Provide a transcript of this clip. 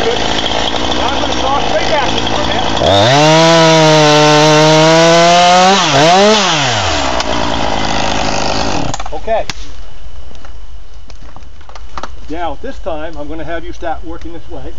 good. Now I'm going to saw straight backwards for a minute. Okay. Now, this time, I'm going to have you start working this way.